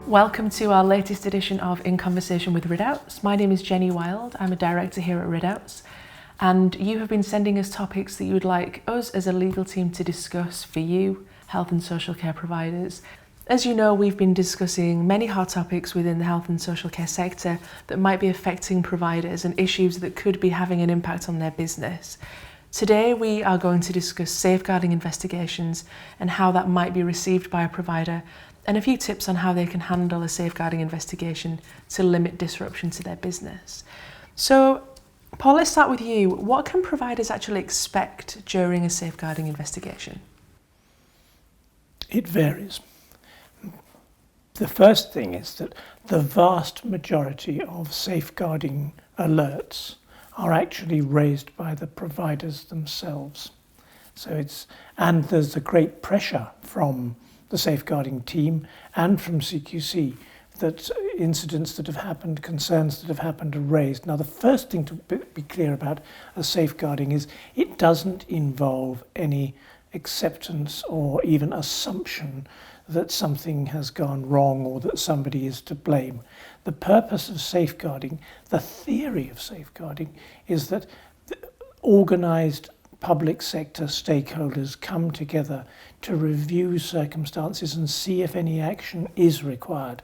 Welcome to our latest edition of In Conversation with Ridouts. My name is Jenny Wilde. I'm a director here at Ridouts, and you have been sending us topics that you would like us as a legal team to discuss for you, health and social care providers. As you know, we've been discussing many hot topics within the health and social care sector that might be affecting providers and issues that could be having an impact on their business. Today we are going to discuss safeguarding investigations and how that might be received by a provider, and a few tips on how they can handle a safeguarding investigation to limit disruption to their business. So, Paul, let's start with you. What can providers actually expect during a safeguarding investigation? It varies. The first thing is that the vast majority of safeguarding alerts are actually raised by the providers themselves. And there's a great pressure from the safeguarding team and from CQC that incidents that have happened, concerns that have happened are raised. Now, the first thing to be clear about a safeguarding is it doesn't involve any acceptance or even assumption that something has gone wrong or that somebody is to blame. The purpose of safeguarding, the theory of safeguarding, is that organised public sector stakeholders come together to review circumstances and see if any action is required.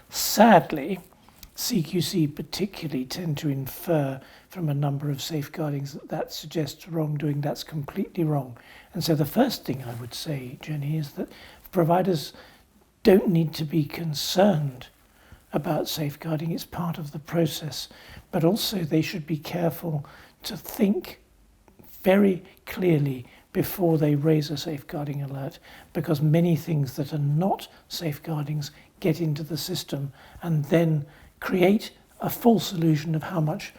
Sadly, CQC particularly tend to infer from a number of safeguardings that suggests wrongdoing. That's completely wrong. And so the first thing I would say, Jenny, is that providers don't need to be concerned about safeguarding. It's part of the process. But also they should be careful to think very clearly before they raise a safeguarding alert, because many things that are not safeguardings get into the system and then create a false illusion of how much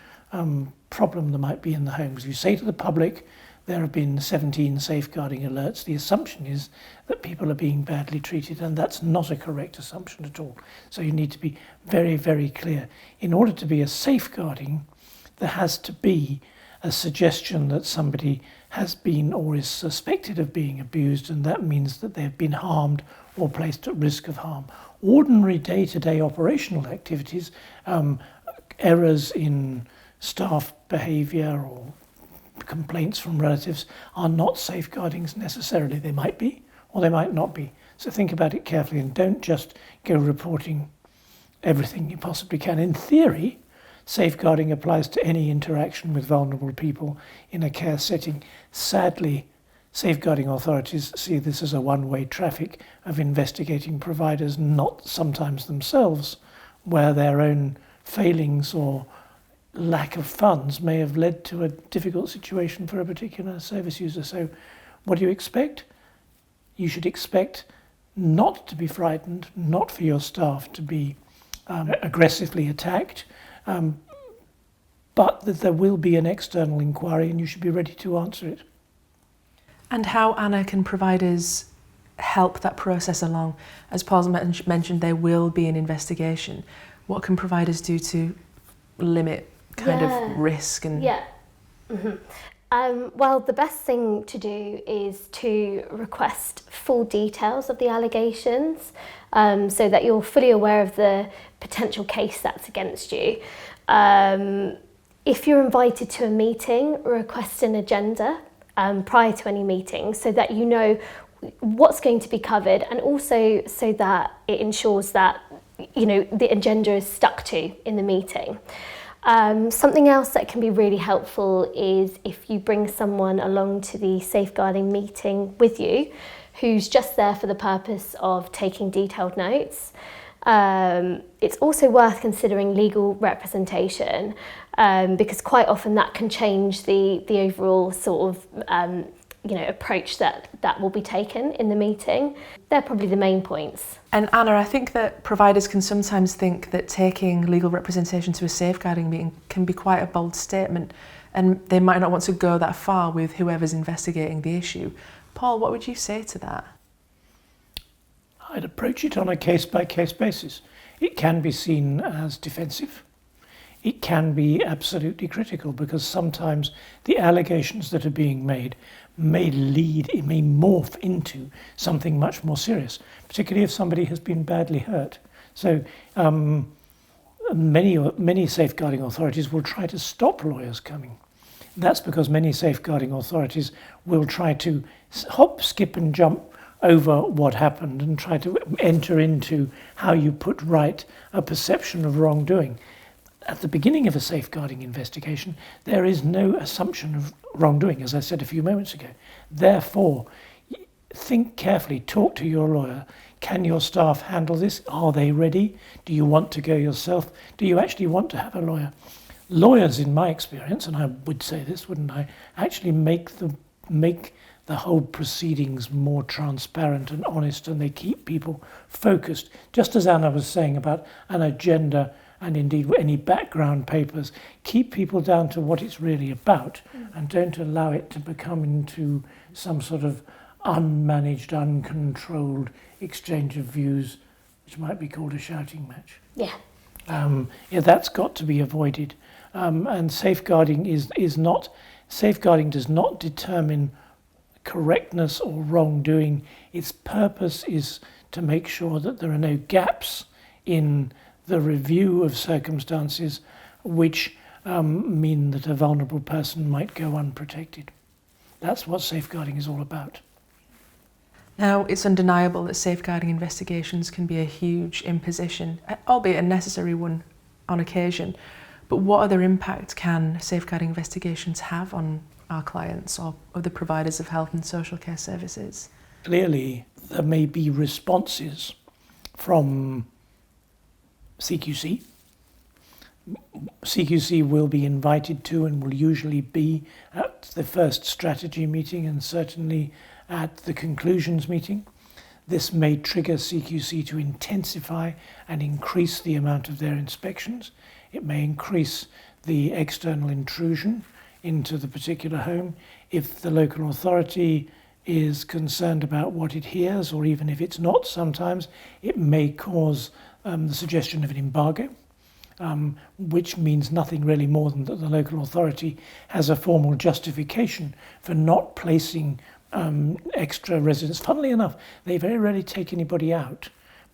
problem there might be in the homes. If you say to the public, there have been 17 safeguarding alerts, the assumption is that people are being badly treated, and that's not a correct assumption at all. So you need to be very, very clear. In order to be a safeguarding, there has to be a suggestion that somebody has been or is suspected of being abused, and that means that they've been harmed or placed at risk of harm. Ordinary day-to-day operational activities, errors in staff behaviour or complaints from relatives are not safeguardings necessarily. They might be or they might not be. So think about it carefully and don't just go reporting everything you possibly can. In theory, safeguarding applies to any interaction with vulnerable people in a care setting. Sadly, safeguarding authorities see this as a one-way traffic of investigating providers, not sometimes themselves, where their own failings or lack of funds may have led to a difficult situation for a particular service user. So what do you expect? You should expect not to be frightened, not for your staff to be aggressively attacked, but that there will be an external inquiry and you should be ready to answer it. And how, Anna, can providers help that process along? As Paul's mentioned, there will be an investigation. What can providers do to limit kind of risk? And well, the best thing to do is to request full details of the allegations, so that you're fully aware of the potential case that's against you. If you're invited to a meeting, request an agenda prior to any meeting so that you know what's going to be covered, and also so that it ensures that the agenda is stuck to in the meeting. Something else that can be really helpful is if you bring someone along to the safeguarding meeting with you who's just there for the purpose of taking detailed notes. It's also worth considering legal representation, because quite often that can change the overall sort of approach that will be taken in the meeting. They're probably the main points. And Anna, I think that providers can sometimes think that taking legal representation to a safeguarding meeting can be quite a bold statement, and they might not want to go that far with whoever's investigating the issue. Paul, what would you say to that? I'd approach it on a case-by-case basis. It can be seen as defensive. It can be absolutely critical, because sometimes the allegations that are being made may morph into something much more serious, particularly if somebody has been badly hurt. So many safeguarding authorities will try to stop lawyers coming. That's because many safeguarding authorities will try to hop, skip and jump over what happened and try to enter into how you put right a perception of wrongdoing. At the beginning of a safeguarding investigation, there is no assumption of wrongdoing, as I said a few moments ago. Therefore, think carefully, talk to your lawyer. Can your staff handle this? Are they ready? Do you want to go yourself? Do you actually want to have a lawyer? Lawyers, in my experience, and I would say this, wouldn't I, actually make the whole proceedings more transparent and honest, and they keep people focused. Just as Anna was saying about an agenda and indeed any background papers, keep people down to what it's really about and don't allow it to become into some sort of unmanaged, uncontrolled exchange of views, which might be called a shouting match. Yeah. That's got to be avoided. And safeguarding safeguarding does not determine correctness or wrongdoing. Its purpose is to make sure that there are no gaps in the review of circumstances which mean that a vulnerable person might go unprotected. That's what safeguarding is all about. Now, it's undeniable that safeguarding investigations can be a huge imposition, albeit a necessary one on occasion. But what other impact can safeguarding investigations have on our clients or other providers of health and social care services? Clearly, there may be responses from CQC. CQC will be invited to and will usually be at the first strategy meeting and certainly at the conclusions meeting. This may trigger CQC to intensify and increase the amount of their inspections. It may increase the external intrusion into the particular home. If the local authority is concerned about what it hears, or even if it's not sometimes, it may cause the suggestion of an embargo, which means nothing really more than that the local authority has a formal justification for not placing extra residents. Funnily enough, they very rarely take anybody out,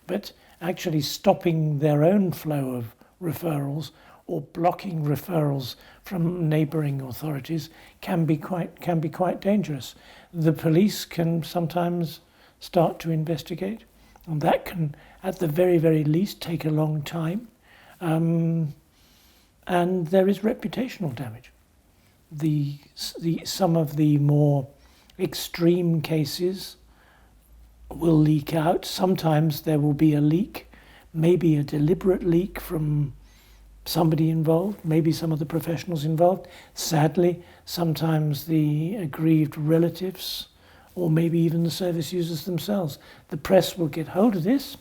but actually stopping their own flow of referrals or blocking referrals from neighbouring authorities can be quite dangerous. The police can sometimes start to investigate, and that can, at the very, very least, take a long time. And there is reputational damage. Some of the more extreme cases will leak out. Sometimes there will be a leak, maybe a deliberate leak from somebody involved, maybe some of the professionals involved. Sadly, sometimes the aggrieved relatives, or maybe even the service users themselves. The press will get hold of this,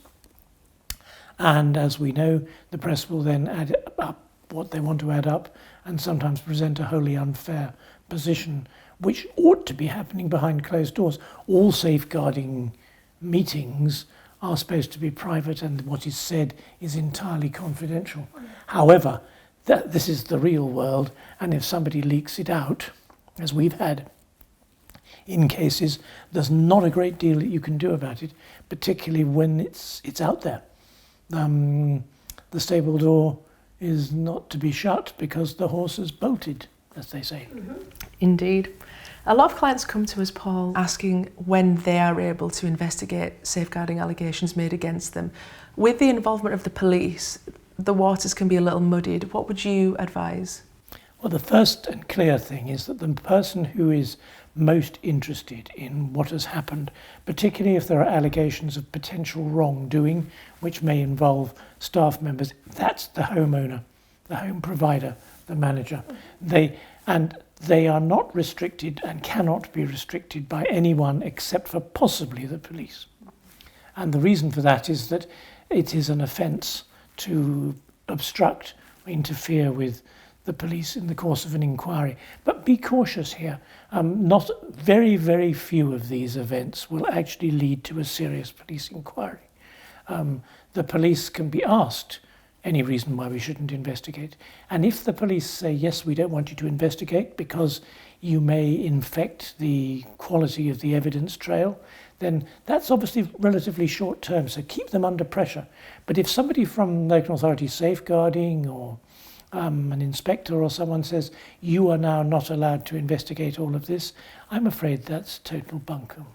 and as we know, the press will then add up what they want to add up and sometimes present a wholly unfair position, which ought to be happening behind closed doors. All safeguarding meetings are supposed to be private, and what is said is entirely confidential. However, this is the real world, and if somebody leaks it out, as we've had in cases, there's not a great deal that you can do about it, particularly when it's out there. The stable door is not to be shut because the horse has bolted, as they say. Mm-hmm. Indeed. A lot of clients come to us, Paul, asking when they are able to investigate safeguarding allegations made against them. With the involvement of the police, the waters can be a little muddied. What would you advise? Well, the first and clear thing is that the person who is most interested in what has happened, particularly if there are allegations of potential wrongdoing, which may involve staff members, that's the homeowner, the home provider, the manager. They are not restricted and cannot be restricted by anyone except for possibly the police. And the reason for that is that it is an offence to obstruct or interfere with the police in the course of an inquiry. But be cautious here. Not very, very few of these events will actually lead to a serious police inquiry. The police can be asked any reason why we shouldn't investigate. And if the police say, yes, we don't want you to investigate because you may infect the quality of the evidence trail, then that's obviously relatively short term, so keep them under pressure. But if somebody from local authority safeguarding or an inspector or someone says, you are now not allowed to investigate all of this, I'm afraid that's total bunkum.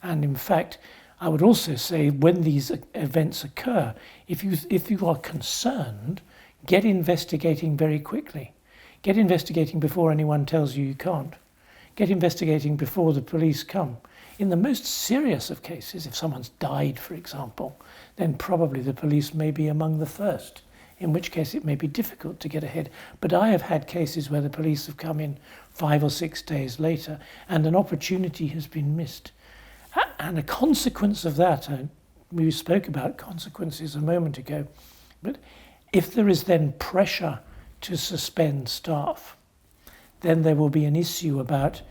And in fact, I would also say when these events occur, if you are concerned, get investigating very quickly. Get investigating before anyone tells you you can't. Get investigating before the police come. In the most serious of cases, if someone's died, for example, then probably the police may be among the first, in which case it may be difficult to get ahead. But I have had cases where the police have come in 5 or 6 days later and an opportunity has been missed. And a consequence of that, we spoke about consequences a moment ago, but if there is then pressure to suspend staff, then there will be an issue about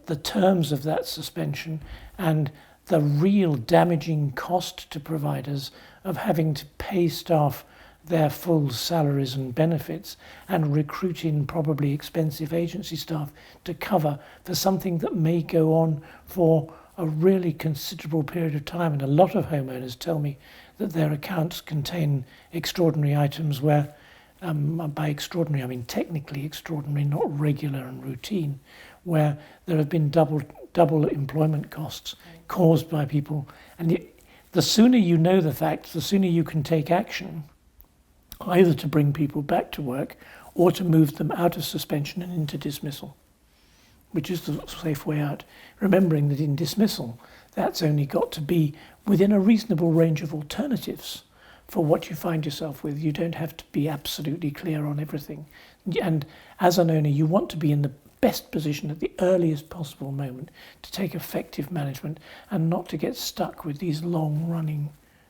the terms of that suspension and the real damaging cost to providers of having to pay staff their full salaries and benefits and recruit in probably expensive agency staff to cover for something that may go on for a really considerable period of time. And a lot of homeowners tell me that their accounts contain extraordinary items where, by extraordinary I mean technically extraordinary, not regular and routine, where there have been double employment costs caused by people. And the sooner you know the facts, the sooner you can take action, either to bring people back to work or to move them out of suspension and into dismissal, which is the safe way out. Remembering that in dismissal, that's only got to be within a reasonable range of alternatives for what you find yourself with. You don't have to be absolutely clear on everything. And as an owner, you want to be in the best position at the earliest possible moment to take effective management and not to get stuck with these long-running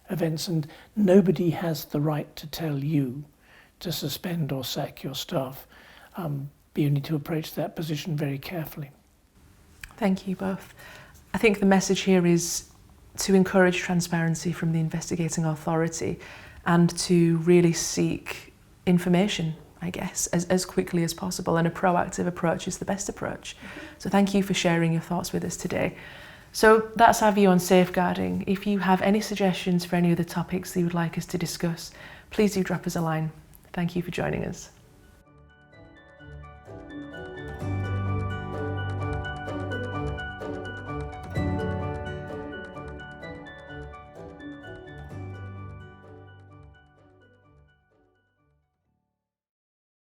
events. And nobody has the right to tell you to suspend or sack your staff. You need to approach that position very carefully. Thank you both. I think the message here is to encourage transparency from the investigating authority and to really seek information, I guess, as quickly as possible, and a proactive approach is the best approach. So thank you for sharing your thoughts with us today. So that's our view on safeguarding. If you have any suggestions for any other topics that you would like us to discuss, please do drop us a line. Thank you for joining us.